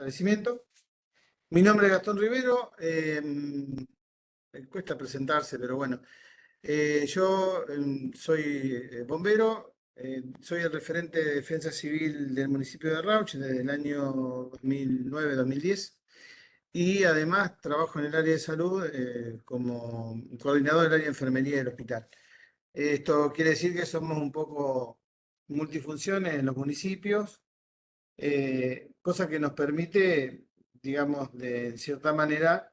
Fortalecimiento. Mi nombre es Gastón Rivero, me cuesta presentarse, pero bueno, yo soy bombero, soy el referente de defensa civil del municipio de Rauch desde el año 2009-2010 y además trabajo en el área de salud como coordinador del área de enfermería del hospital. Esto quiere decir que somos un poco multifunciones en los municipios, cosa que nos permite, digamos, de cierta manera,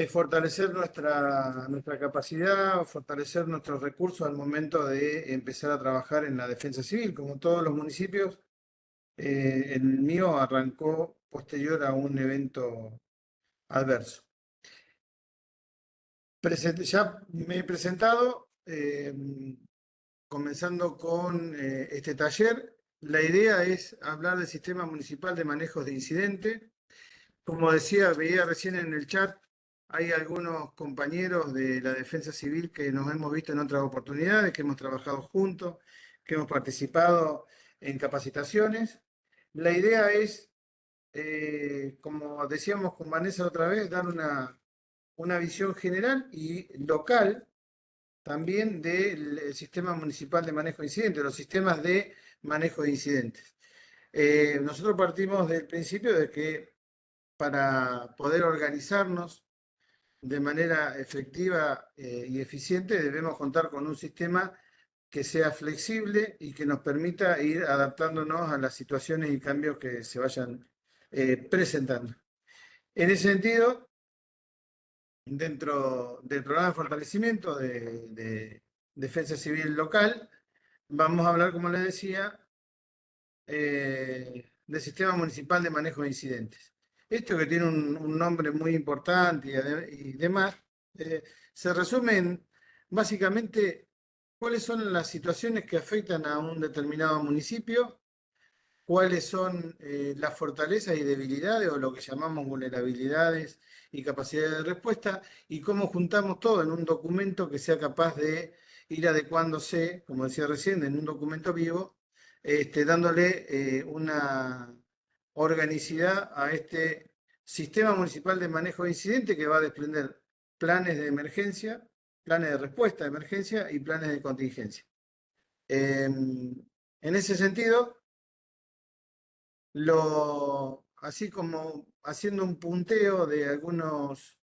fortalecer nuestra capacidad, fortalecer nuestros recursos al momento de empezar a trabajar en la defensa civil. Como todos los municipios, el mío arrancó posterior a un evento adverso. Ya me he presentado, comenzando con este taller. La idea es hablar del Sistema Municipal de Manejos de Incidente. Como decía, veía recién en el chat, hay algunos compañeros de la Defensa Civil que nos hemos visto en otras oportunidades, que hemos trabajado juntos, que hemos participado en capacitaciones. La idea es, como decíamos con Vanessa otra vez, dar una visión general y local también del Sistema Municipal de Manejo de Incidentes, los sistemas de manejo de incidentes. Nosotros partimos del principio de que para poder organizarnos de manera efectiva y eficiente debemos contar con un sistema que sea flexible y que nos permita ir adaptándonos a las situaciones y cambios que se vayan presentando. En ese sentido, dentro del programa de fortalecimiento de defensa civil local, vamos a hablar, como les decía, del Sistema Municipal de Manejo de Incidentes. Esto que tiene un nombre muy importante y demás, se resume en básicamente cuáles son las situaciones que afectan a un determinado municipio, cuáles son las fortalezas y debilidades o lo que llamamos vulnerabilidades y capacidades de respuesta y cómo juntamos todo en un documento que sea capaz de ir adecuándose, como decía recién, en un documento vivo, dándole una organicidad a este sistema municipal de manejo de incidentes que va a desprender planes de emergencia, planes de respuesta de emergencia y planes de contingencia. En ese sentido, así como haciendo un punteo de algunos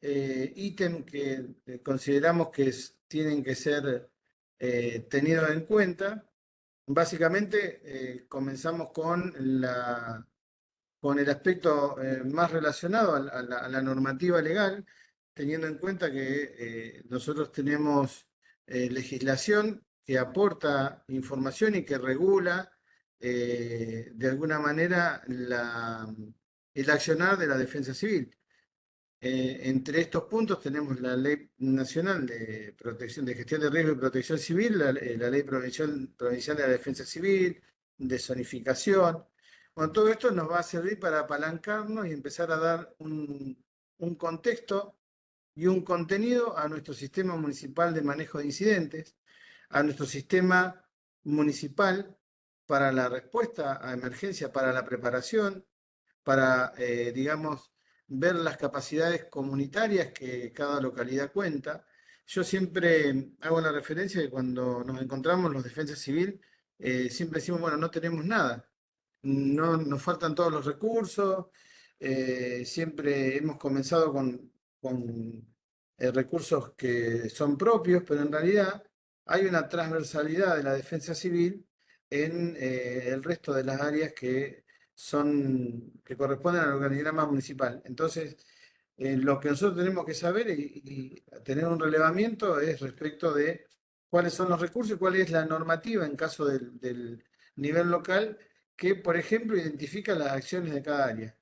ítems que consideramos que tienen que ser tenidos en cuenta. Básicamente comenzamos con el aspecto más relacionado a la normativa legal, teniendo en cuenta que nosotros tenemos legislación que aporta información y que regula de alguna manera el accionar de la defensa civil. Entre estos puntos tenemos la Ley Nacional de Protección, de Gestión de Riesgo y Protección Civil, la Ley Provincial de la Defensa Civil, de zonificación. Bueno, todo esto nos va a servir para apalancarnos y empezar a dar un contexto y un contenido a nuestro sistema municipal de manejo de incidentes, a nuestro sistema municipal para la respuesta a emergencia, para la preparación, para, digamos, ver las capacidades comunitarias que cada localidad cuenta. Yo siempre hago la referencia de que cuando nos encontramos los defensas civil, siempre decimos, bueno, no tenemos nada, no, nos faltan todos los recursos, siempre hemos comenzado con recursos que son propios, pero en realidad hay una transversalidad de la defensa civil en el resto de las áreas que corresponden al organigrama municipal. Entonces, lo que nosotros tenemos que saber y tener un relevamiento es respecto de cuáles son los recursos y cuál es la normativa en caso del nivel local que, por ejemplo, identifica las acciones de cada área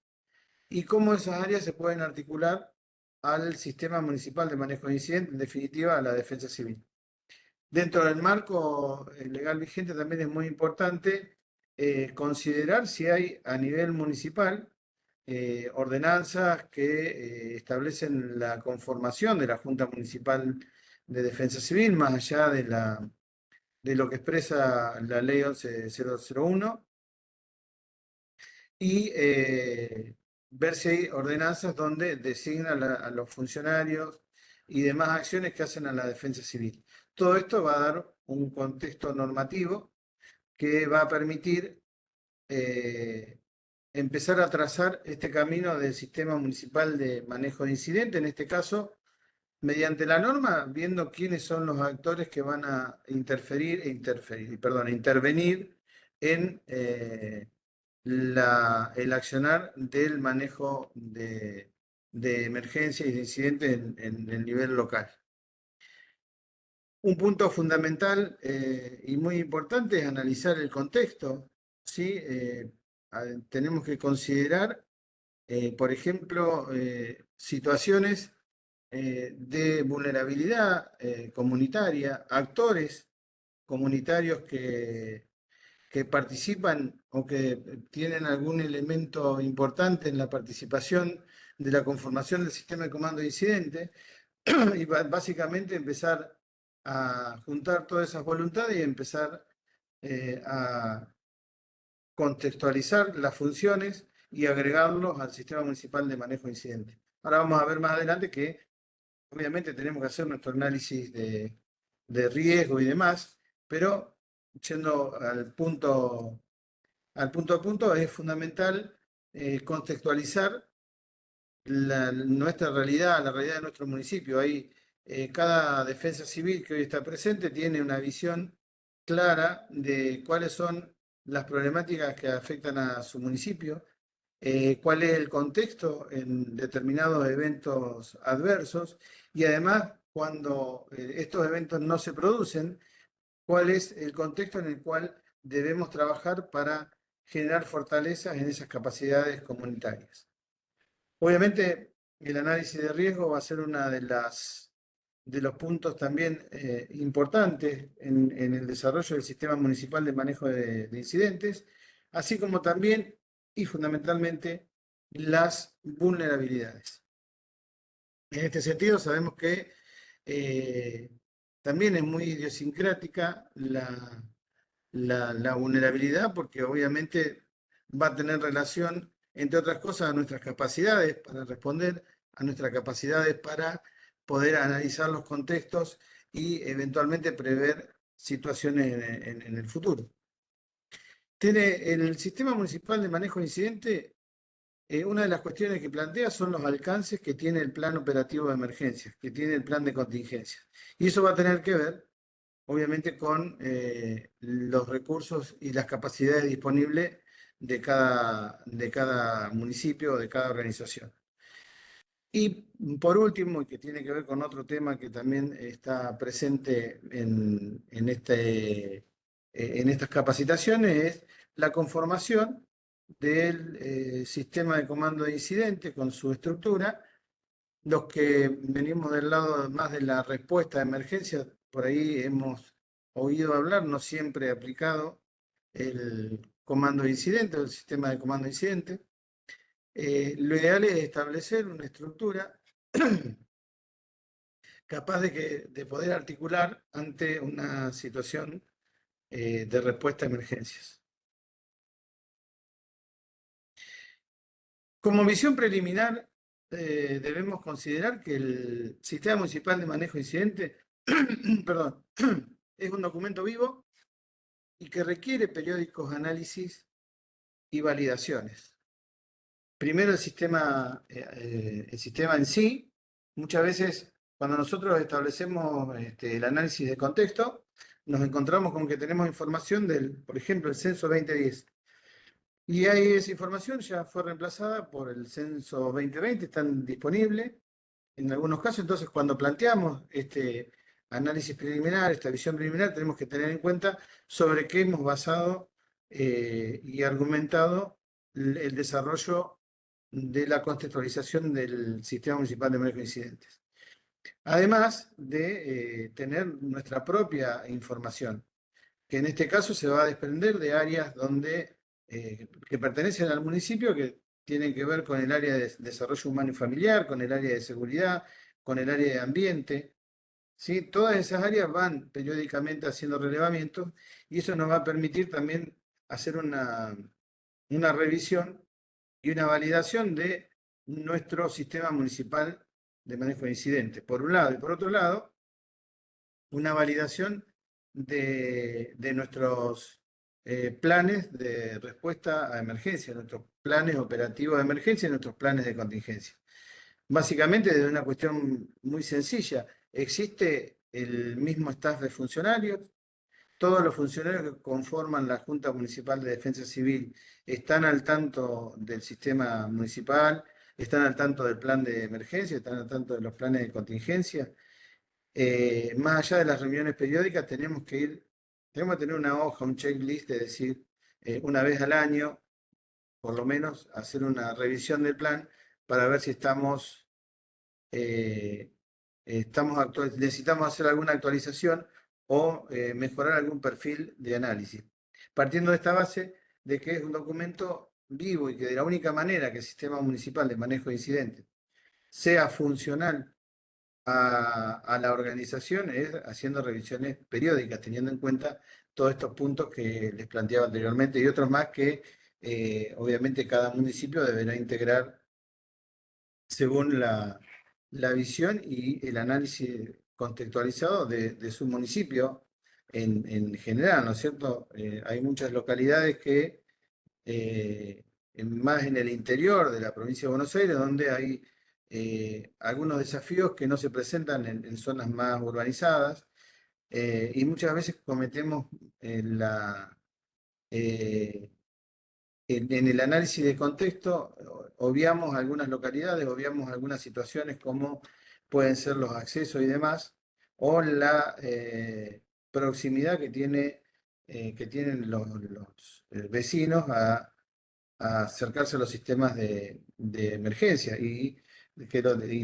y cómo esas áreas se pueden articular al sistema municipal de manejo de incidentes, en definitiva, a la defensa civil. Dentro del marco legal vigente también es muy importante considerar si hay a nivel municipal ordenanzas que establecen la conformación de la Junta Municipal de Defensa Civil, más allá de lo que expresa la Ley 11.001. y ver si hay ordenanzas donde designa a los funcionarios y demás acciones que hacen a la defensa civil. Todo esto va a dar un contexto normativo que va a permitir empezar a trazar este camino del sistema municipal de manejo de incidentes, en este caso, mediante la norma, viendo quiénes son los actores que van a intervenir en el accionar del manejo de emergencias y de incidentes en el nivel local. Un punto fundamental y muy importante es analizar el contexto, ¿sí? Tenemos que considerar, por ejemplo, situaciones de vulnerabilidad comunitaria, actores comunitarios que participan o que tienen algún elemento importante en la participación de la conformación del sistema de comando de incidentes, y básicamente empezar a juntar todas esas voluntades y empezar a contextualizar las funciones y agregarlos al sistema municipal de manejo de incidentes. Ahora vamos a ver más adelante que obviamente tenemos que hacer nuestro análisis de riesgo y demás, pero yendo al punto, es fundamental contextualizar nuestra realidad, la realidad de nuestro municipio. Ahí, cada defensa civil que hoy está presente tiene una visión clara de cuáles son las problemáticas que afectan a su municipio, cuál es el contexto en determinados eventos adversos y además cuando estos eventos no se producen, cuál es el contexto en el cual debemos trabajar para generar fortalezas en esas capacidades comunitarias. Obviamente, el análisis de riesgo va a ser una de los puntos también importantes en el desarrollo del sistema municipal de manejo de incidentes, así como también y fundamentalmente las vulnerabilidades. En este sentido, sabemos que eh, también es muy idiosincrática la vulnerabilidad porque obviamente va a tener relación, entre otras cosas, a nuestras capacidades para responder, a nuestras capacidades para poder analizar los contextos y eventualmente prever situaciones en el futuro. Tiene el sistema municipal de manejo de incidentes, una de las cuestiones que plantea son los alcances que tiene el plan operativo de emergencias, que tiene el plan de contingencia. Y eso va a tener que ver obviamente con los recursos y las capacidades disponibles de cada municipio o de cada organización. Y por último, y que tiene que ver con otro tema que también está presente en estas capacitaciones, es la conformación del sistema de comando de incidentes con su estructura. Los que venimos del lado más de la respuesta a emergencia, por ahí hemos oído hablar, no siempre aplicado, el comando de incidente o el sistema de comando de incidente. Lo ideal es establecer una estructura capaz de poder articular ante una situación de respuesta a emergencias. Como visión preliminar, debemos considerar que el Sistema Municipal de Manejo de Incidentes perdón, es un documento vivo y que requiere periódicos análisis y validaciones. Primero, el sistema en sí. Muchas veces, cuando nosotros establecemos el análisis de contexto, nos encontramos con que tenemos información del, por ejemplo, el censo 2010. Y ahí esa información ya fue reemplazada por el censo 2020, están disponibles en algunos casos. Entonces, cuando planteamos este análisis preliminar, esta visión preliminar, tenemos que tener en cuenta sobre qué hemos basado y argumentado el desarrollo de la contextualización del Sistema Municipal de Manejo de Incidentes. Además de tener nuestra propia información, que en este caso se va a desprender de áreas que pertenecen al municipio, que tienen que ver con el área de desarrollo humano y familiar, con el área de seguridad, con el área de ambiente. ¿Sí? Todas esas áreas van periódicamente haciendo relevamientos y eso nos va a permitir también hacer una revisión y una validación de nuestro sistema municipal de manejo de incidentes, por un lado, y por otro lado, una validación de nuestros planes de respuesta a emergencia, nuestros planes operativos de emergencia y nuestros planes de contingencia. Básicamente, de una cuestión muy sencilla, existe el mismo staff de funcionarios, todos los funcionarios que conforman la Junta Municipal de Defensa Civil están al tanto del sistema municipal, están al tanto del plan de emergencia, están al tanto de los planes de contingencia. Más allá de las reuniones periódicas, tenemos que tener una hoja, un checklist, de decir, una vez al año, por lo menos, hacer una revisión del plan para ver si eh, necesitamos hacer alguna actualización o mejorar algún perfil de análisis. Partiendo de esta base de que es un documento vivo y que de la única manera que el sistema municipal de manejo de incidentes sea funcional a la organización es haciendo revisiones periódicas, teniendo en cuenta todos estos puntos que les planteaba anteriormente y otros más que obviamente cada municipio deberá integrar según la visión y el análisis contextualizado de su municipio en general, ¿no es cierto? Hay muchas localidades que, más en el interior de la provincia de Buenos Aires, donde hay algunos desafíos que no se presentan en zonas más urbanizadas, y muchas veces cometemos eh, en el análisis de contexto, obviamos algunas localidades, obviamos algunas situaciones como pueden ser los accesos y demás, o la proximidad que tienen los vecinos a acercarse a los sistemas de emergencia y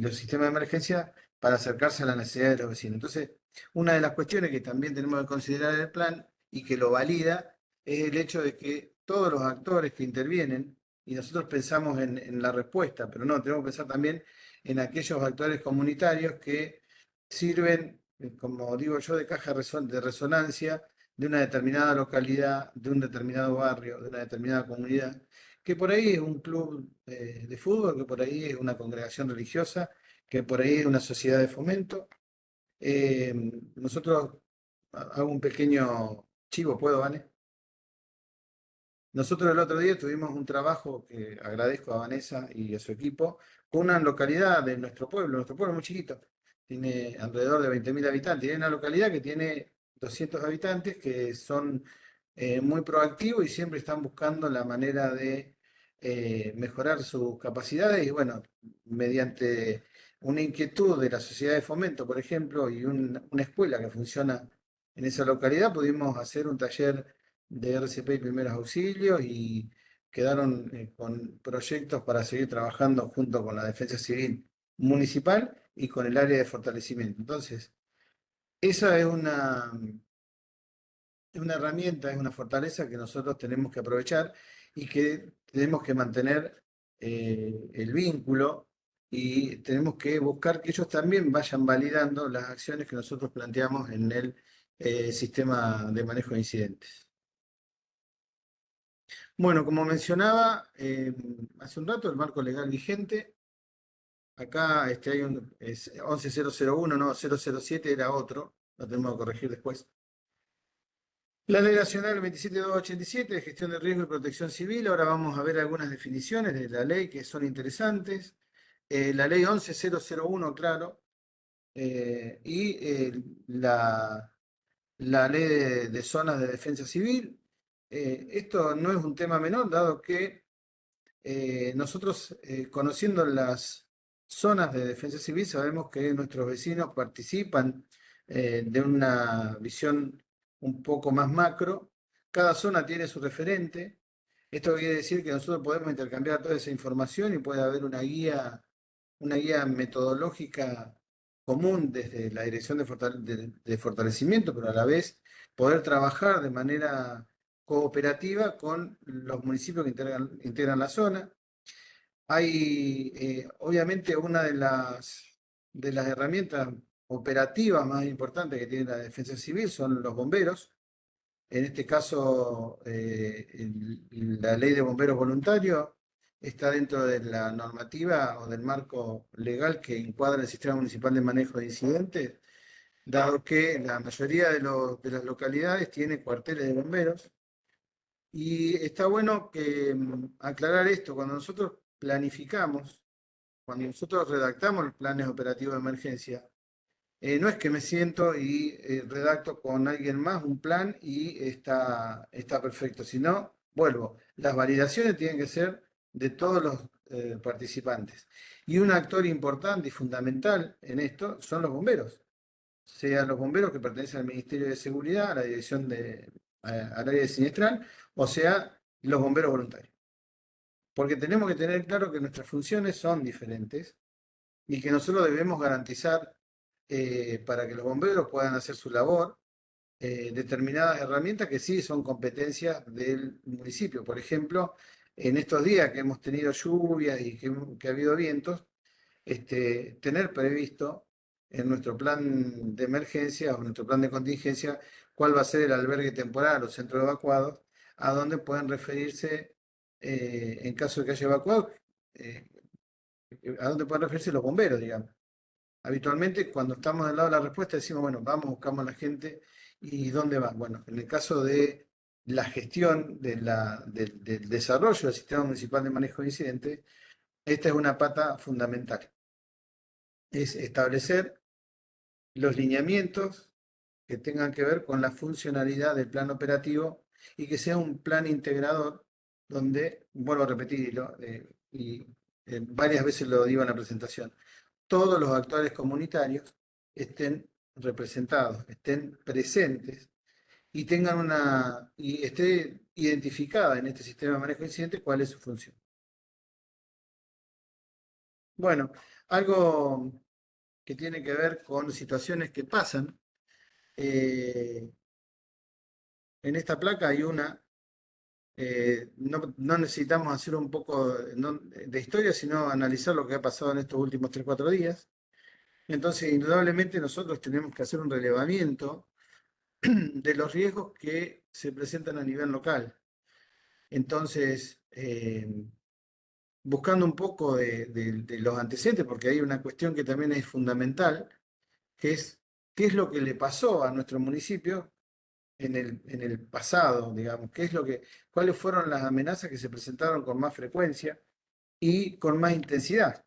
los sistemas de emergencia para acercarse a las necesidades de los vecinos. Entonces, una de las cuestiones que también tenemos que considerar en el plan y que lo valida es el hecho de que todos los actores que intervienen, y nosotros pensamos en la respuesta, pero no, tenemos que pensar también en aquellos actores comunitarios que sirven, como digo yo, de caja de resonancia de una determinada localidad, de un determinado barrio, de una determinada comunidad, que por ahí es un club de fútbol, que por ahí es una congregación religiosa, que por ahí es una sociedad de fomento. Eh, nosotros, hago un pequeño chivo, ¿puedo, Vane? Nosotros el otro día tuvimos un trabajo que agradezco a Vanessa y a su equipo, con una localidad de nuestro pueblo es muy chiquito, tiene alrededor de 20.000 habitantes, tiene una localidad que tiene 200 habitantes que son muy proactivos y siempre están buscando la manera de mejorar sus capacidades y bueno, mediante una inquietud de la sociedad de fomento, por ejemplo, y una escuela que funciona en esa localidad, pudimos hacer un taller de RCP y primeros auxilios y quedaron con proyectos para seguir trabajando junto con la Defensa Civil Municipal y con el área de fortalecimiento. Entonces, esa es una herramienta, es una fortaleza que nosotros tenemos que aprovechar y que tenemos que mantener el vínculo y tenemos que buscar que ellos también vayan validando las acciones que nosotros planteamos en el sistema de manejo de incidentes. Bueno, como mencionaba hace un rato, el marco legal vigente, acá hay es 11001, no, 007 era otro, lo tenemos que corregir después. La Ley Nacional 27287 de Gestión de Riesgo y Protección Civil, ahora vamos a ver algunas definiciones de la ley que son interesantes. La Ley 11001, claro, y la Ley de Zonas de Defensa Civil. Esto no es un tema menor, dado que nosotros, conociendo las zonas de defensa civil, sabemos que nuestros vecinos participan de una visión un poco más macro. Cada zona tiene su referente. Esto quiere decir que nosotros podemos intercambiar toda esa información y puede haber una guía metodológica común desde la Dirección de Fortalecimiento, pero a la vez poder trabajar de manera cooperativa con los municipios que integran la zona. Hay, obviamente, una de las herramientas operativas más importantes que tiene la Defensa Civil son los bomberos. En este caso, la Ley de Bomberos Voluntarios está dentro de la normativa o del marco legal que encuadra el Sistema Municipal de Manejo de Incidentes, dado que la mayoría de las localidades tiene cuarteles de bomberos. Y está bueno que aclarar esto, cuando nosotros planificamos, cuando nosotros redactamos los planes operativos de emergencia, no es que me siento y redacto con alguien más un plan y está perfecto, sino, vuelvo, las validaciones tienen que ser de todos los participantes. Y un actor importante y fundamental en esto son los bomberos, sean los bomberos que pertenecen al Ministerio de Seguridad, a la dirección al área de Sinestral, o sea, los bomberos voluntarios. Porque tenemos que tener claro que nuestras funciones son diferentes y que nosotros debemos garantizar para que los bomberos puedan hacer su labor determinadas herramientas que sí son competencias del municipio. Por ejemplo, en estos días que hemos tenido lluvias y que ha habido vientos, tener previsto en nuestro plan de emergencia o nuestro plan de contingencia cuál va a ser el albergue temporal o centro evacuados, a donde pueden referirse en caso de que haya evacuado, eh, a dónde pueden referirse los bomberos, digamos. Habitualmente, cuando estamos del lado de la respuesta, decimos, bueno, vamos, buscamos a la gente y ¿dónde va? Bueno, en el caso de la gestión del desarrollo del Sistema Municipal de Manejo de Incidentes, esta es una pata fundamental. Es establecer los lineamientos que tengan que ver con la funcionalidad del plan operativo y que sea un plan integrador donde, vuelvo a repetir, varias veces lo digo en la presentación, todos los actores comunitarios estén representados, estén presentes y tengan y esté identificada en este sistema de manejo de incidentes cuál es su función. Bueno, algo que tiene que ver con situaciones que pasan. eh, en esta placa hay no necesitamos hacer un poco de historia, sino analizar lo que ha pasado en estos últimos 3 4 días. Entonces, indudablemente nosotros tenemos que hacer un relevamiento de los riesgos que se presentan a nivel local. Entonces, buscando un poco de los antecedentes, porque hay una cuestión que también es fundamental, que es qué es lo que le pasó a nuestro municipio en el pasado, digamos, cuáles fueron las amenazas que se presentaron con más frecuencia y con más intensidad.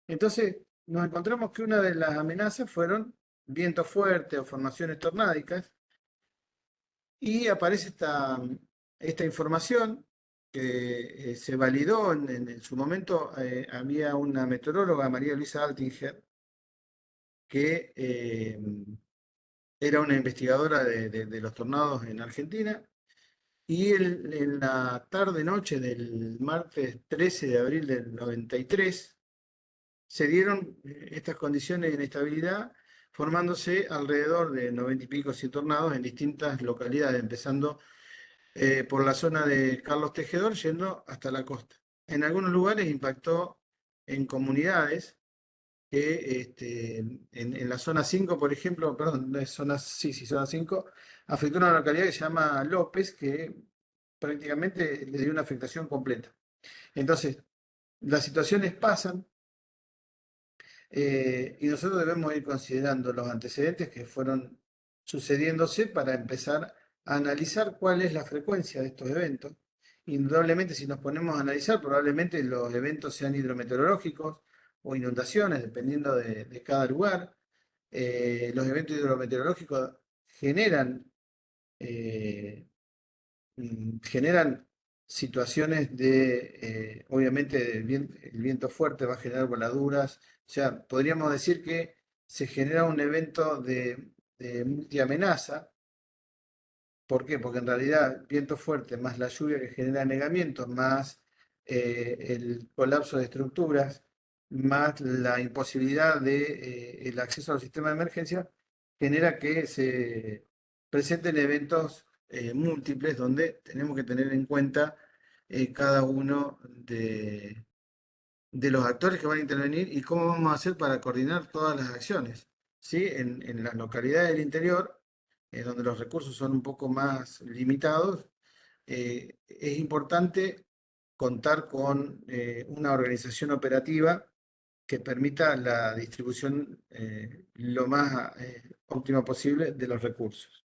Entonces, nos encontramos que una de las amenazas fueron vientos fuertes o formaciones tornádicas, y aparece esta información que se validó en su momento. Había una meteoróloga, María Luisa Altinger, que era una investigadora de los tornados en Argentina, y en la tarde-noche del martes 13 de abril del 93 se dieron estas condiciones de inestabilidad, formándose alrededor de 90 y pico tornados en distintas localidades, empezando por la zona de Carlos Tejedor yendo hasta la costa. En algunos lugares impactó en comunidades que en la zona 5, por ejemplo, perdón, no es zona, sí, sí, zona 5, afectó una localidad que se llama López, que prácticamente le dio una afectación completa. Entonces, las situaciones pasan, y nosotros debemos ir considerando los antecedentes que fueron sucediéndose para empezar a analizar cuál es la frecuencia de estos eventos. Indudablemente, si nos ponemos a analizar, probablemente los eventos sean hidrometeorológicos o inundaciones, dependiendo de cada lugar. Los eventos hidrometeorológicos generan eh, generan situaciones obviamente, el viento fuerte va a generar voladuras. O sea, podríamos decir que se genera un evento de multiamenaza. ¿Por qué? Porque en realidad viento fuerte más la lluvia que genera anegamientos, más el colapso de estructuras, más la imposibilidad de el acceso al sistema de emergencia, genera que se presenten eventos múltiples donde tenemos que tener en cuenta cada uno de los actores que van a intervenir y cómo vamos a hacer para coordinar todas las acciones. ¿Sí? En las localidades del interior, donde los recursos son un poco más limitados, es importante contar con una organización operativa que permita la distribución lo más óptima posible de los recursos.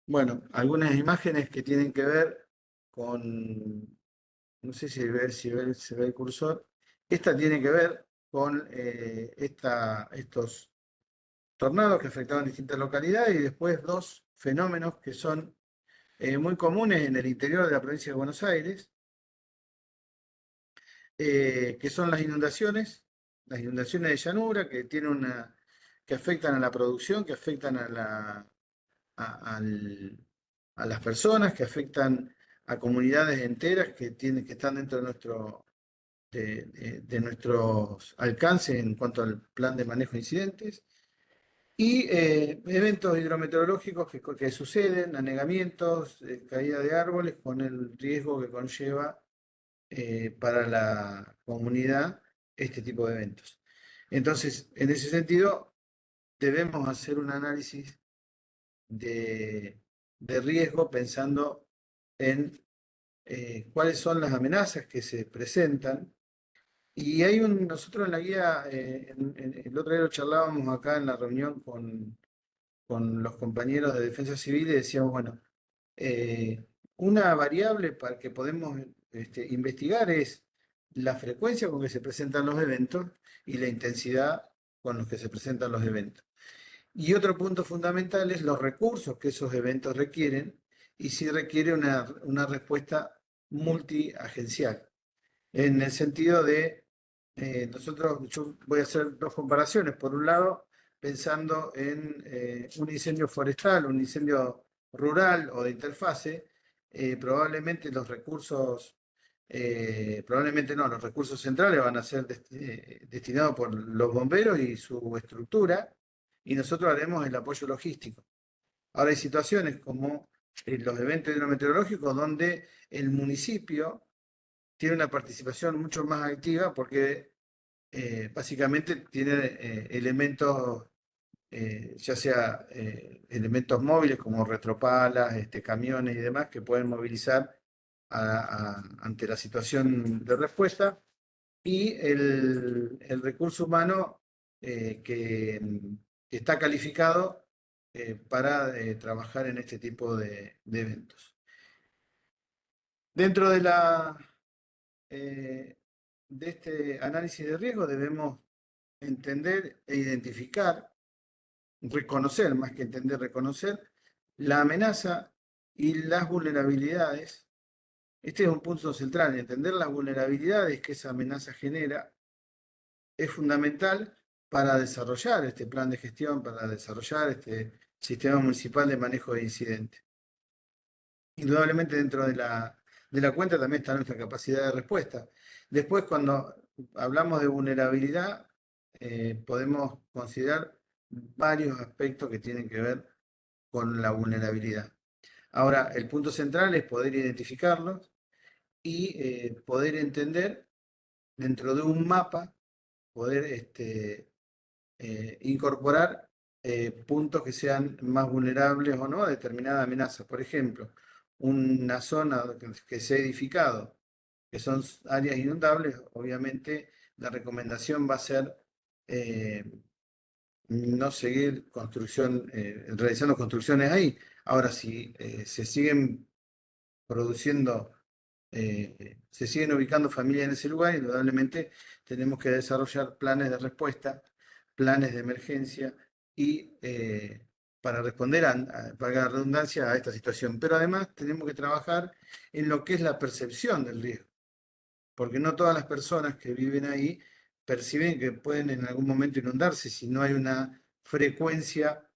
Bueno, algunas imágenes que tienen que ver con, no sé si se ve el cursor, esta tiene que ver con estos tornados que afectaban distintas localidades y después dos fenómenos que son muy comunes en el interior de la provincia de Buenos Aires, que son las inundaciones de llanura, que afectan a la producción, que afectan a las personas, que afectan a comunidades enteras que están dentro de de nuestros alcances en cuanto al plan de manejo de incidentes. Y eventos hidrometeorológicos que suceden, anegamientos, caída de árboles, con el riesgo que conlleva para la comunidad este tipo de eventos. Entonces, en ese sentido, debemos hacer un análisis de, de riesgo pensando en cuáles son las amenazas que se presentan. Y nosotros en la guía, el otro día lo charlábamos acá en la reunión con los compañeros de Defensa Civil y decíamos, bueno, eh, una variable para que podemos investigar es la frecuencia con que se presentan los eventos y la intensidad con los que se presentan los eventos. Y otro punto fundamental es los recursos que esos eventos requieren y si requiere una respuesta multiagencial. En el sentido de, yo voy a hacer dos comparaciones. Por un lado, pensando en un incendio forestal, un incendio rural o de interfase, probablemente probablemente no, los recursos centrales van a ser destinados por los bomberos y su estructura, y nosotros haremos el apoyo logístico. Ahora hay situaciones como los eventos hidrometeorológicos donde el municipio tiene una participación mucho más activa porque básicamente tiene elementos, ya sea elementos móviles como retropalas, camiones y demás que pueden movilizar ante la situación de respuesta y el recurso humano que está calificado para trabajar en este tipo de eventos. Dentro eh, de este análisis de riesgo debemos entender e identificar, reconocer, más que entender, reconocer la amenaza y las vulnerabilidades. Este es un punto central, entender las vulnerabilidades que esa amenaza genera es fundamental para desarrollar este plan de gestión, para desarrollar este sistema municipal de manejo de incidentes. Indudablemente dentro de la cuenta también está nuestra capacidad de respuesta. Después, cuando hablamos de vulnerabilidad, podemos considerar varios aspectos que tienen que ver con la vulnerabilidad. Ahora, el punto central es poder identificarlos y poder entender dentro de un mapa, poder incorporar puntos que sean más vulnerables o no a determinada amenaza. Por ejemplo, una zona que se ha edificado, que son áreas inundables, obviamente la recomendación va a ser no seguir realizando construcciones ahí. Ahora, si se siguen produciendo, se siguen ubicando familias en ese lugar, indudablemente tenemos que desarrollar planes de respuesta, planes de emergencia y para responder, valga la redundancia, a esta situación. Pero además tenemos que trabajar en lo que es la percepción del riesgo, porque no todas las personas que viven ahí perciben que pueden en algún momento inundarse si no hay una frecuencia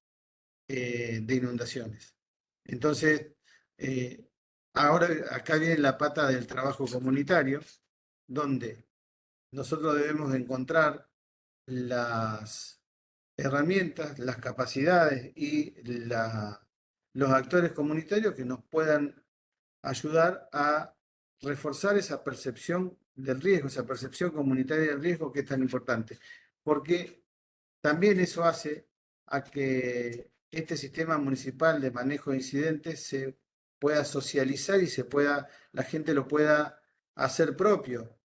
de inundaciones. Entonces, eh, ahora acá viene la pata del trabajo comunitario, donde nosotros debemos encontrar las herramientas, las capacidades y los actores comunitarios que nos puedan ayudar a reforzar esa percepción del riesgo, esa percepción comunitaria del riesgo que es tan importante. Porque también eso hace a que este sistema municipal de manejo de incidentes pueda socializar y la gente lo pueda hacer propio.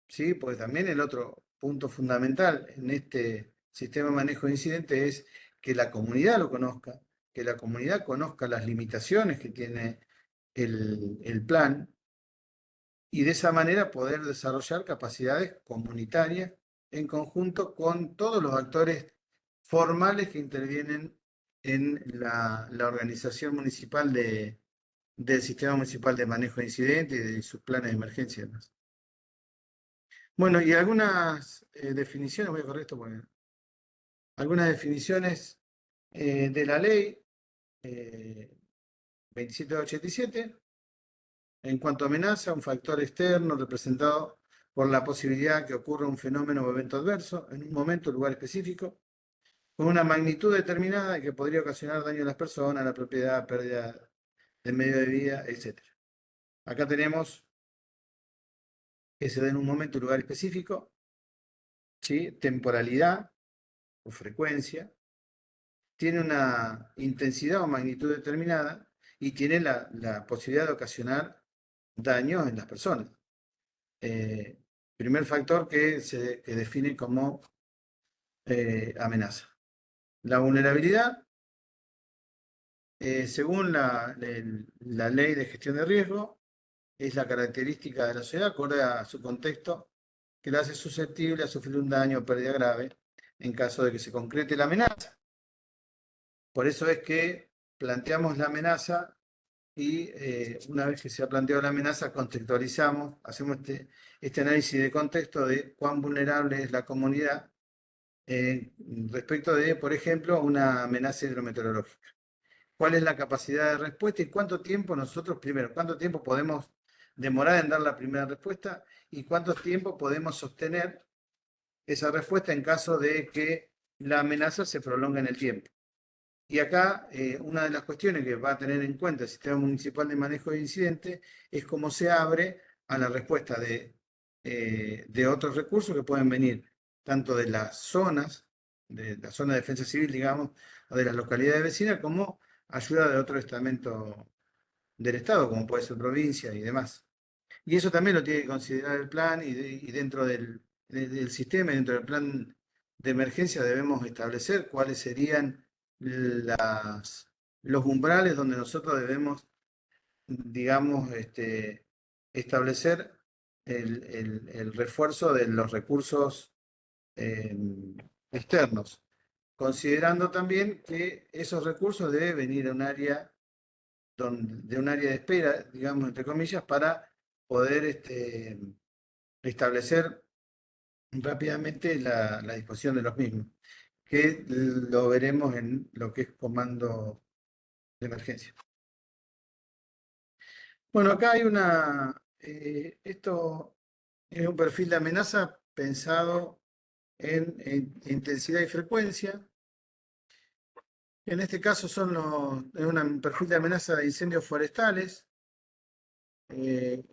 ¿Sí? Pues también el otro punto fundamental en este sistema de manejo de incidentes es que la comunidad lo conozca, que la comunidad conozca las limitaciones que tiene el plan y de esa manera poder desarrollar capacidades comunitarias en conjunto con todos los actores formales que intervienen en la organización municipal del sistema municipal de manejo de incidentes y de sus planes de emergencia y demás. Bueno, y algunas definiciones, voy a correr esto porque algunas definiciones de la ley 2787, en cuanto a amenaza, un factor externo representado por la posibilidad que ocurra un fenómeno o evento adverso en un momento o lugar específico, con una magnitud determinada que podría ocasionar daño a las personas, a la propiedad, pérdida de medio de vida, etc. Acá tenemos que se da en un momento o lugar específico, ¿sí? Temporalidad o frecuencia, tiene una intensidad o magnitud determinada y tiene la posibilidad de ocasionar daños en las personas. Primer factor que define como amenaza. La vulnerabilidad, según la ley de gestión de riesgo, es la característica de la sociedad acorde a su contexto que la hace susceptible a sufrir un daño o pérdida grave en caso de que se concrete la amenaza. Por eso es que planteamos la amenaza y una vez que se ha planteado la amenaza, contextualizamos, hacemos este análisis de contexto de cuán vulnerable es la comunidad respecto de, por ejemplo, una amenaza hidrometeorológica. ¿Cuál es la capacidad de respuesta y cuánto tiempo nosotros, primero, cuánto tiempo podemos demorar en dar la primera respuesta y cuánto tiempo podemos sostener esa respuesta en caso de que la amenaza se prolongue en el tiempo? Y acá una de las cuestiones que va a tener en cuenta el Sistema Municipal de Manejo de Incidentes es cómo se abre a la respuesta de otros recursos que pueden venir tanto de las zonas, de la zona de defensa civil, digamos, o de las localidades vecinas, como ayuda de otro estamento del Estado, como puede ser provincia y demás. Y eso también lo tiene que considerar el plan y dentro del sistema, dentro del plan de emergencia debemos establecer cuáles serían los umbrales donde nosotros debemos, digamos, establecer el refuerzo de los recursos eh, externos, considerando también que esos recursos deben venir de un área de espera, digamos, entre comillas, para poder establecer rápidamente la disposición de los mismos, que lo veremos en lo que es comando de emergencia. Bueno, acá hay esto es un perfil de amenaza pensado en intensidad y frecuencia. En este caso es un perfil de amenaza de incendios forestales.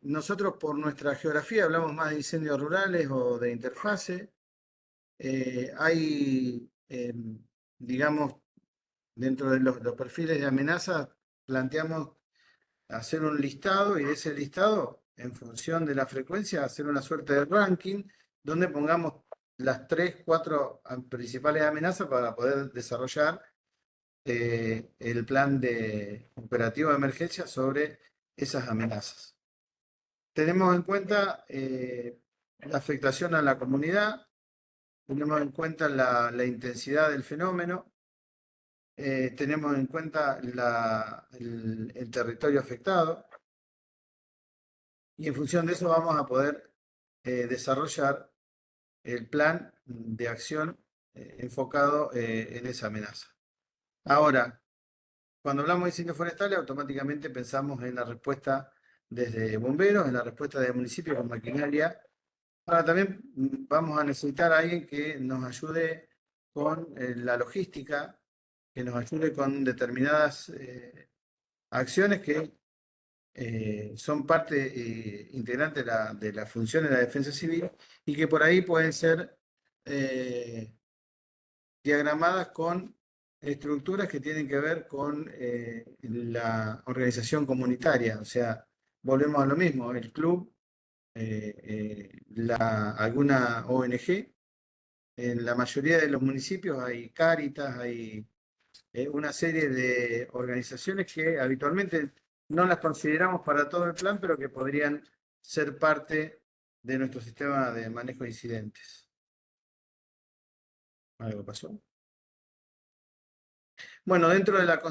Nosotros por nuestra geografía hablamos más de incendios rurales o de interfase. Hay, digamos, dentro de los perfiles de amenaza, planteamos hacer un listado y de ese listado, en función de la frecuencia, hacer una suerte de ranking donde pongamos las 3, 4 principales amenazas para poder desarrollar el plan de operativo de emergencia sobre esas amenazas. Tenemos en cuenta la afectación a la comunidad, tenemos en cuenta la intensidad del fenómeno, tenemos en cuenta el territorio afectado y en función de eso vamos a poder desarrollar el plan de acción enfocado en esa amenaza. Ahora, cuando hablamos de incendios forestales, automáticamente pensamos en la respuesta desde bomberos, en la respuesta de municipios con maquinaria. Ahora también vamos a necesitar a alguien que nos ayude con la logística, que nos ayude con determinadas acciones que son parte integrante de la función de la defensa civil y que por ahí pueden ser diagramadas con estructuras que tienen que ver con la organización comunitaria. O sea, volvemos a lo mismo, el club, alguna ONG. En la mayoría de los municipios hay Cáritas, hay una serie de organizaciones que habitualmente no las consideramos para todo el plan, pero que podrían ser parte de nuestro sistema de manejo de incidentes. ¿Algo pasó? Bueno, dentro de la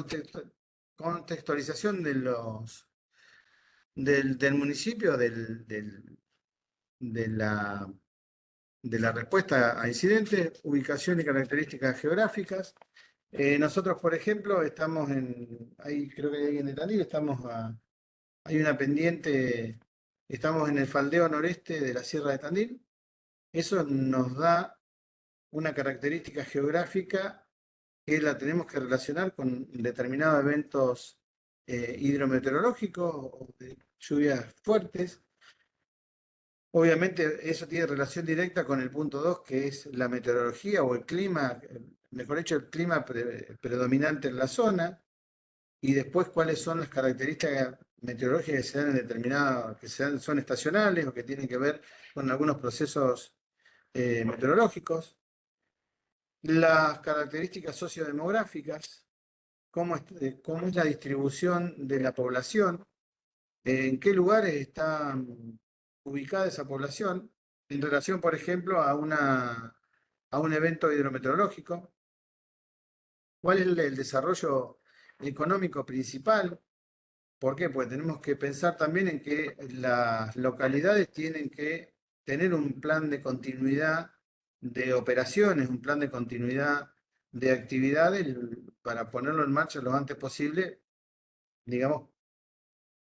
contextualización del municipio, de de la respuesta a incidentes, ubicación y características geográficas. Nosotros, por ejemplo, estamos ahí creo que hay alguien de Tandil, hay una pendiente, estamos en el faldeo noreste de la Sierra de Tandil. Eso nos da una característica geográfica que la tenemos que relacionar con determinados eventos hidrometeorológicos o de lluvias fuertes. Obviamente eso tiene relación directa con el punto 2, que es la meteorología o el clima, mejor dicho, el clima predominante en la zona, y después cuáles son las características meteorológicas que se dan en determinadas, son estacionales o que tienen que ver con algunos procesos meteorológicos. Las características sociodemográficas, cómo es la distribución de la población, en qué lugares está ubicada esa población en relación, por ejemplo, a un evento hidrometeorológico, cuál es el desarrollo económico principal. ¿Por qué? Pues tenemos que pensar también en que las localidades tienen que tener un plan de continuidad de operaciones, un plan de continuidad de actividades para ponerlo en marcha lo antes posible, digamos,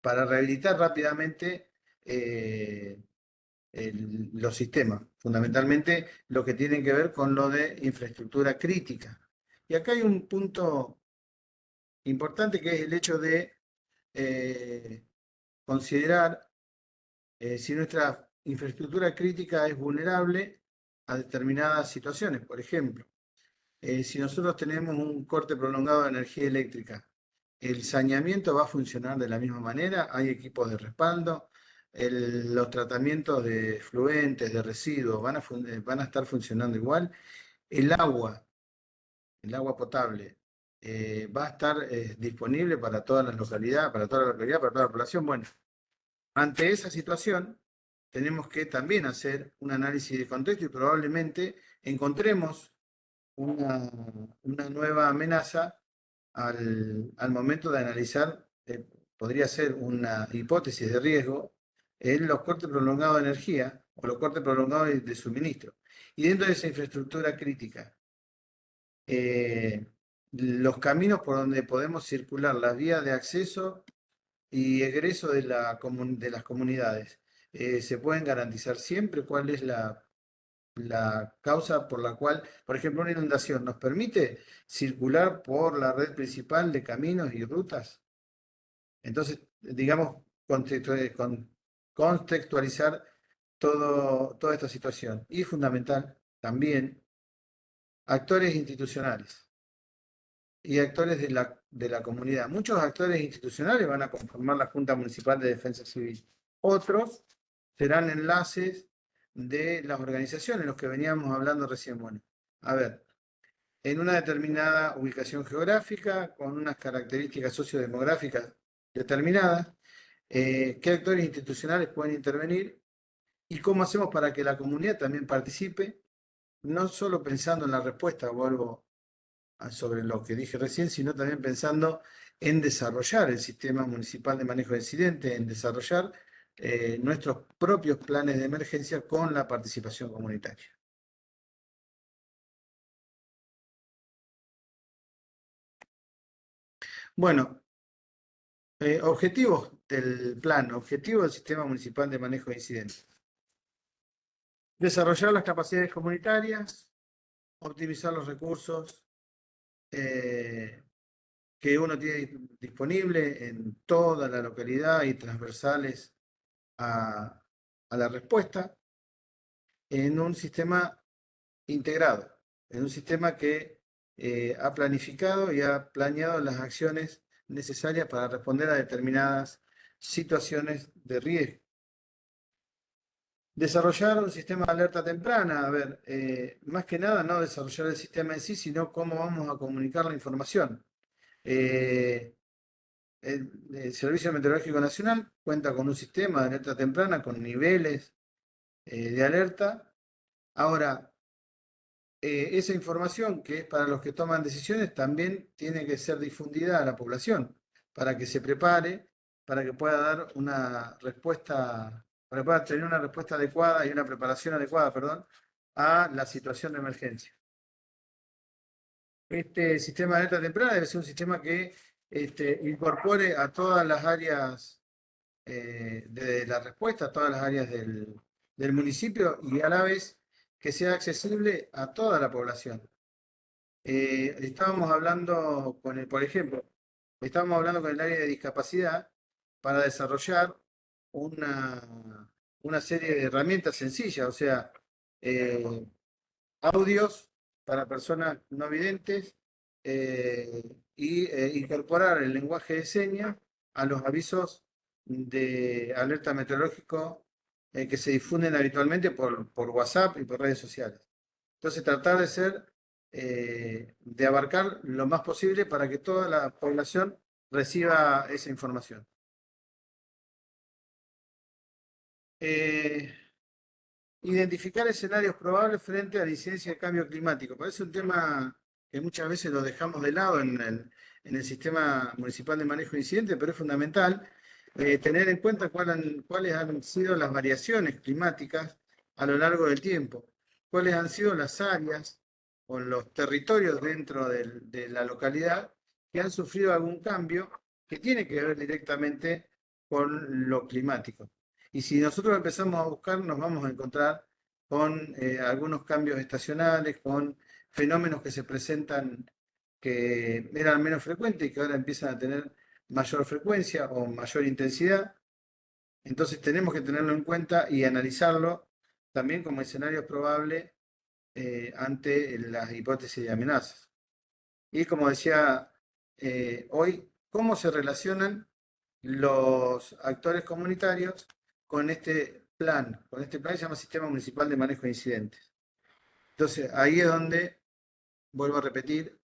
para rehabilitar rápidamente eh, los sistemas, fundamentalmente lo que tiene que ver con lo de infraestructura crítica. Y acá hay un punto importante que es el hecho de eh, considerar si nuestra infraestructura crítica es vulnerable a determinadas situaciones. Por ejemplo, si nosotros tenemos un corte prolongado de energía eléctrica, ¿el saneamiento va a funcionar de la misma manera? ¿Hay equipos de respaldo? ¿Los tratamientos de fluentes, de residuos, van a estar funcionando igual? ¿El agua, el agua potable, va a estar disponible para todas las localidades, para toda la localidad, para toda la población? Bueno, ante esa situación, tenemos que también hacer un análisis de contexto y probablemente encontremos una, una nueva amenaza al momento de analizar, podría ser una hipótesis de riesgo, en los cortes prolongados de energía o los cortes prolongados de suministro. Y dentro de esa infraestructura crítica, eh, los caminos por donde podemos circular, las vías de acceso y egreso de de las comunidades, ¿se pueden garantizar siempre? ¿Cuál es la causa por la cual, por ejemplo, una inundación nos permite circular por la red principal de caminos y rutas? Entonces, digamos, contextualizar toda esta situación. Y fundamental también actores institucionales y actores de la comunidad. Muchos actores institucionales van a conformar la Junta Municipal de Defensa Civil. Otros serán enlaces de las organizaciones, los que veníamos hablando recién. Bueno, a ver, en una determinada ubicación geográfica, con unas características sociodemográficas determinadas, qué actores institucionales pueden intervenir y cómo hacemos para que la comunidad también participe, no solo pensando en la respuesta, vuelvo sobre lo que dije recién, sino también pensando en desarrollar el sistema municipal de manejo de incidentes, en desarrollar nuestros propios planes de emergencia con la participación comunitaria. Bueno, objetivos del plan, objetivos del sistema municipal de manejo de incidentes. Desarrollar las capacidades comunitarias, optimizar los recursos eh, que uno tiene disponible en toda la localidad y transversales a la respuesta en un sistema integrado, en un sistema que ha planificado y ha planeado las acciones necesarias para responder a determinadas situaciones de riesgo. Desarrollar un sistema de alerta temprana, a ver, más que nada no desarrollar el sistema en sí, sino cómo vamos a comunicar la información. Eh, el Servicio Meteorológico Nacional cuenta con un sistema de alerta temprana con niveles de alerta. Ahora, esa información que es para los que toman decisiones también tiene que ser difundida a la población para que se prepare, para que pueda dar una respuesta, para que pueda tener una respuesta adecuada y una preparación adecuada, perdón, a la situación de emergencia. Este sistema de alerta temprana debe ser un sistema que incorpore a todas las áreas de la respuesta, a todas las áreas del municipio y a la vez que sea accesible a toda la población. Estábamos hablando con el, por ejemplo, estábamos hablando con el área de discapacidad para desarrollar una serie de herramientas sencillas, o sea, eh, audios para personas no videntes incorporar el lenguaje de señas a los avisos de alerta meteorológico que se difunden habitualmente por WhatsApp y por redes sociales. Entonces, tratar de ser, de abarcar lo más posible para que toda la población reciba esa información. Eh, Identificar escenarios probables frente a la incidencia del cambio climático. Parece un tema que muchas veces lo dejamos de lado en el sistema municipal de manejo de incidentes, pero es fundamental tener en cuenta cuáles han sido las variaciones climáticas a lo largo del tiempo, cuáles han sido las áreas o los territorios dentro de la localidad que han sufrido algún cambio que tiene que ver directamente con lo climático. Y si nosotros empezamos a buscar, nos vamos a encontrar con algunos cambios estacionales, con fenómenos que se presentan que eran menos frecuentes y que ahora empiezan a tener mayor frecuencia o mayor intensidad. Entonces tenemos que tenerlo en cuenta y analizarlo también como escenario probable ante las hipótesis de amenazas. Y como decía hoy, ¿cómo se relacionan los actores comunitarios con este plan? Con este plan que se llama Sistema Municipal de Manejo de Incidentes. Entonces, ahí es donde, vuelvo a repetir,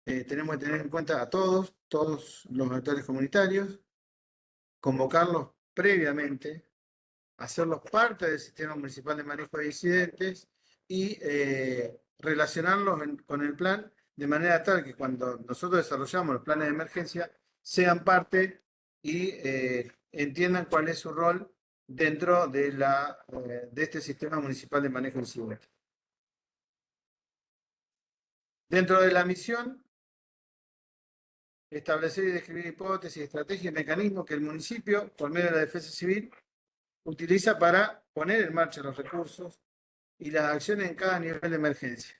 tenemos que tener en cuenta a todos los actores comunitarios, convocarlos previamente, hacerlos parte del Sistema Municipal de Manejo de Incidentes y relacionarlos con el plan de manera tal que cuando nosotros desarrollamos los planes de emergencia sean parte y entiendan cuál es su rol dentro de este Sistema Municipal de Manejo de Incidentes. Dentro de la misión, establecer y describir hipótesis, estrategias y mecanismos que el municipio, por medio de la defensa civil, utiliza para poner en marcha los recursos y las acciones en cada nivel de emergencia.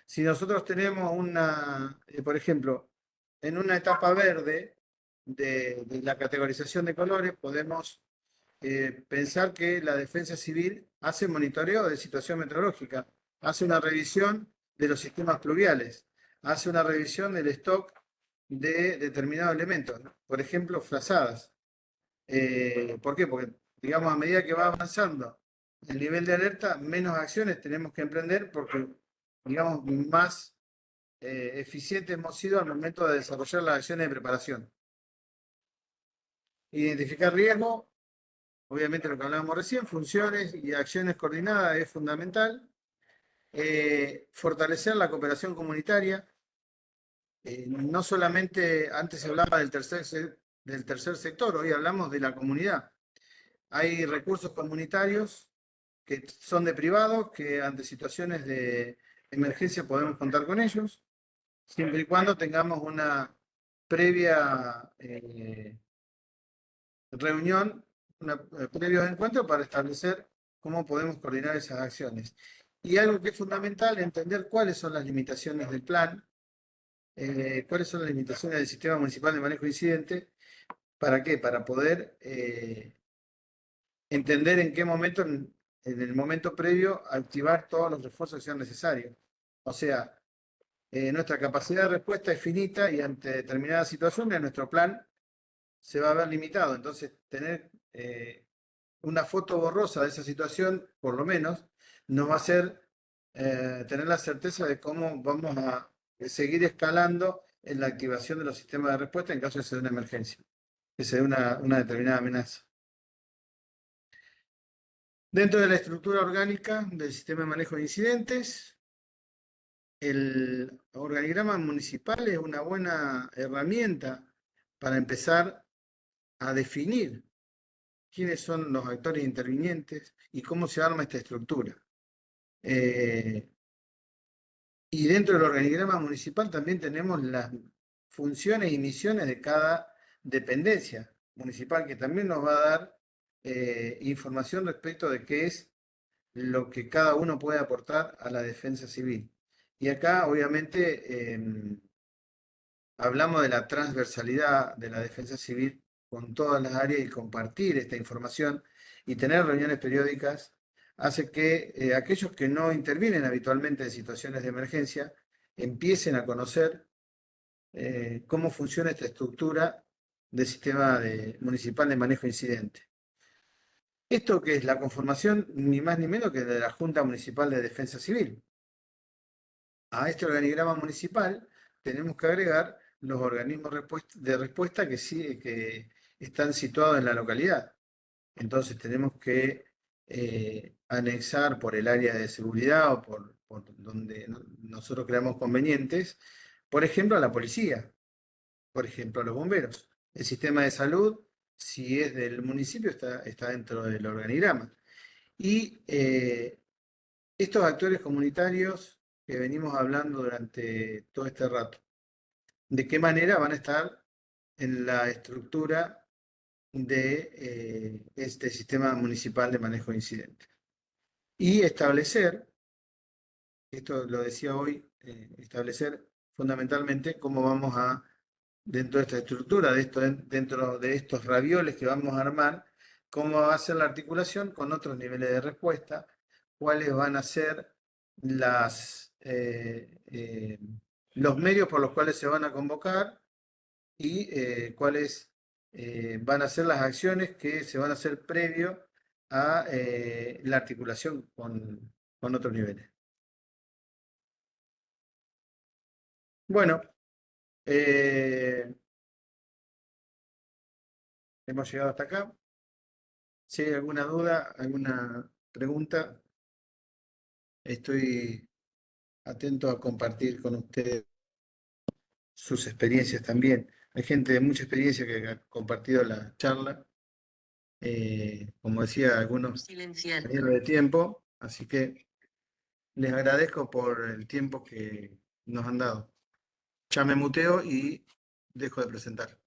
Si nosotros tenemos por ejemplo, en una etapa verde de la categorización de colores, podemos pensar que la defensa civil hace monitoreo de situación meteorológica, hace una revisión de los sistemas pluviales, hace una revisión del stock de determinados elementos, ¿no? Por ejemplo, frazadas. ¿Por qué? Porque, digamos, a medida que va avanzando el nivel de alerta, menos acciones tenemos que emprender porque, digamos, más eficientes hemos sido al momento de desarrollar las acciones de preparación. Identificar riesgo, obviamente lo que hablábamos recién, funciones y acciones coordinadas es fundamental. Fortalecer la cooperación comunitaria. No solamente antes se hablaba del tercer sector, hoy hablamos de la comunidad. Hay recursos comunitarios que son de privados, que ante situaciones de emergencia podemos contar con ellos, siempre y cuando tengamos una previa reunión, previo encuentro para establecer cómo podemos coordinar esas acciones. Y algo que es fundamental, entender cuáles son las limitaciones del plan, cuáles son las limitaciones del Sistema Municipal de Manejo de Incidentes. ¿Para qué? Para poder entender en qué momento, en el momento previo, activar todos los refuerzos que sean necesarios. O sea, nuestra capacidad de respuesta es finita y ante determinadas situaciones nuestro plan se va a ver limitado. Entonces, tener una foto borrosa de esa situación, por lo menos, nos va a hacer tener la certeza de cómo vamos a seguir escalando en la activación de los sistemas de respuesta en caso de ser una emergencia, que se dé una determinada amenaza. Dentro de la estructura orgánica del sistema de manejo de incidentes, el organigrama municipal es una buena herramienta para empezar a definir quiénes son los actores intervinientes y cómo se arma esta estructura. Y dentro del organigrama municipal también tenemos las funciones y misiones de cada dependencia municipal, que también nos va a dar información respecto de qué es lo que cada uno puede aportar a la defensa civil. Y acá, obviamente, hablamos de la transversalidad de la defensa civil con todas las áreas y compartir esta información y tener reuniones periódicas hace que aquellos que no intervienen habitualmente en situaciones de emergencia empiecen a conocer cómo funciona esta estructura del sistema municipal de manejo de incidentes. Esto que es la conformación ni más ni menos que de la Junta Municipal de Defensa Civil. A este organigrama municipal tenemos que agregar los organismos de respuesta que están situados en la localidad. Entonces tenemos que anexar por el área de seguridad o por donde nosotros creamos convenientes, por ejemplo, a la policía, por ejemplo, a los bomberos. El sistema de salud, si es del municipio, está dentro del organigrama. Y estos actores comunitarios que venimos hablando durante todo este rato, ¿de qué manera van a estar en la estructura de este sistema municipal de manejo de incidentes? Y establecer, esto lo decía hoy, establecer fundamentalmente cómo vamos a, dentro de esta estructura, dentro de estos ravioles que vamos a armar, cómo va a ser la articulación con otros niveles de respuesta, cuáles van a ser los medios por los cuales se van a convocar y cuáles van a ser las acciones que se van a hacer previo a la articulación con otros niveles. Bueno, hemos llegado hasta acá. Si hay alguna duda, alguna pregunta, estoy atento a compartir con ustedes sus experiencias también. Hay gente de mucha experiencia que ha compartido la charla. Como decía, algunos compañeros de tiempo, así que les agradezco por el tiempo que nos han dado. Ya me muteo y dejo de presentar.